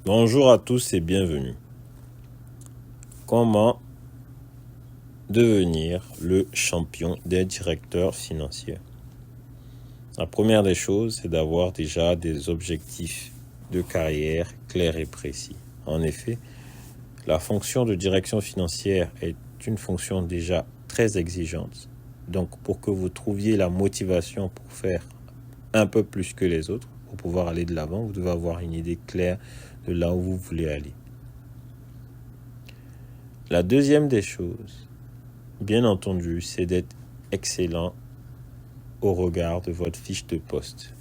Bonjour à tous et bienvenue. Comment devenir le champion des directeurs financiers? La première des choses, c'est d'avoir déjà des objectifs de carrière clairs et précis. En effet, la fonction de direction financière est une fonction déjà très exigeante. Donc, pour que vous trouviez la motivation pour faire un peu plus que les autres, pour pouvoir aller de l'avant, vous devez avoir une idée claire de là où vous voulez aller. La deuxième des choses, bien entendu, c'est d'être excellent au regard de votre fiche de poste.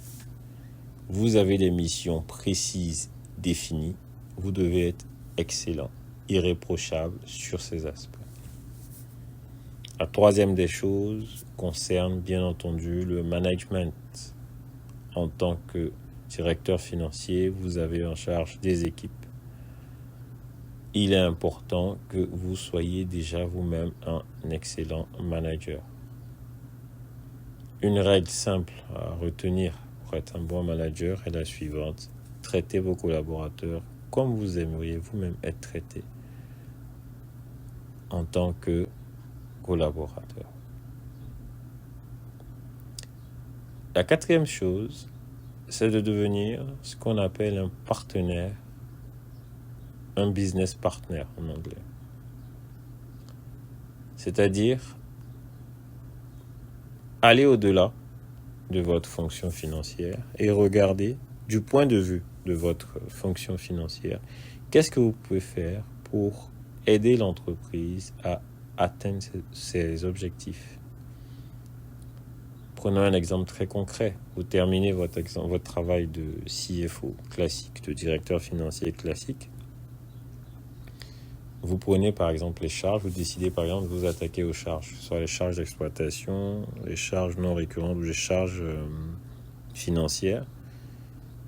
Vous avez des missions précises, définies. Vous devez être excellent, irréprochable sur ces aspects. La troisième des choses concerne bien entendu le management. En tant que directeur financier, vous avez en charge des équipes. Il est important que vous soyez déjà vous-même un excellent manager. Une règle simple à retenir pour être un bon manager est la suivante. Traitez vos collaborateurs comme vous aimeriez vous-même être traité en tant que collaborateur. La quatrième chose, c'est de devenir ce qu'on appelle un partenaire, un business partner en anglais. C'est-à-dire aller au-delà de votre fonction financière et regarder du point de vue de votre fonction financière, qu'est-ce que vous pouvez faire pour aider l'entreprise à atteindre ses objectifs. Prenons un exemple très concret. Vous terminez votre travail de CFO classique, de directeur financier classique. Vous prenez par exemple les charges, vous décidez par exemple de vous attaquer aux charges, soit les charges d'exploitation, les charges non récurrentes ou les charges financières,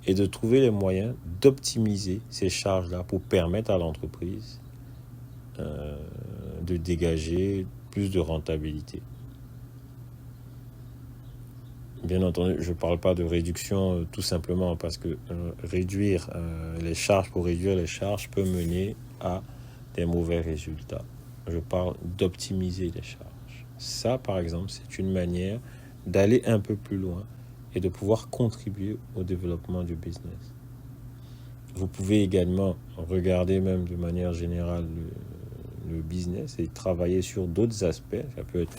et de trouver les moyens d'optimiser ces charges-là pour permettre à l'entreprise de dégager plus de rentabilité. Bien entendu, je ne parle pas de réduction tout simplement parce que réduire les charges pour réduire les charges peut mener à des mauvais résultats. Je parle d'optimiser les charges. Ça, par exemple, c'est une manière d'aller un peu plus loin et de pouvoir contribuer au développement du business. Vous pouvez également regarder même de manière générale le business et travailler sur d'autres aspects. Ça peut être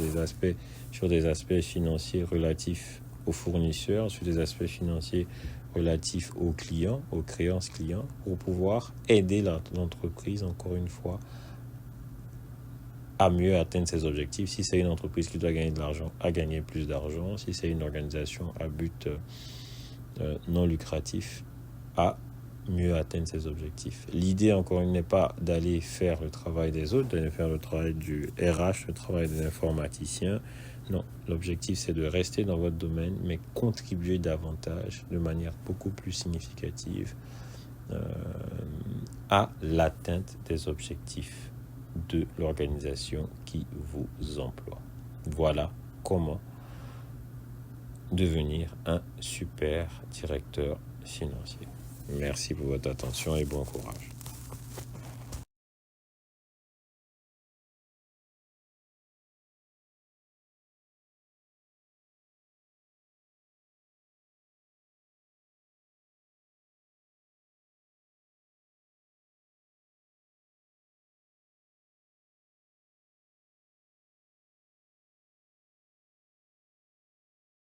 sur des aspects financiers relatifs aux fournisseurs, sur des aspects financiers relatifs aux clients, aux créances clients, pour pouvoir aider l'entreprise, encore une fois, à mieux atteindre ses objectifs. Si c'est une entreprise qui doit gagner de l'argent, à gagner plus d'argent. Si c'est une organisation à but non lucratif, à mieux atteindre ses objectifs. L'idée, encore une, n'est pas d'aller faire le travail des autres, d'aller faire le travail du RH, le travail des informaticiens. Non, l'objectif, c'est de rester dans votre domaine, mais contribuer davantage, de manière beaucoup plus significative, à l'atteinte des objectifs de l'organisation qui vous emploie. Voilà comment devenir un super directeur financier. Merci pour votre attention et bon courage.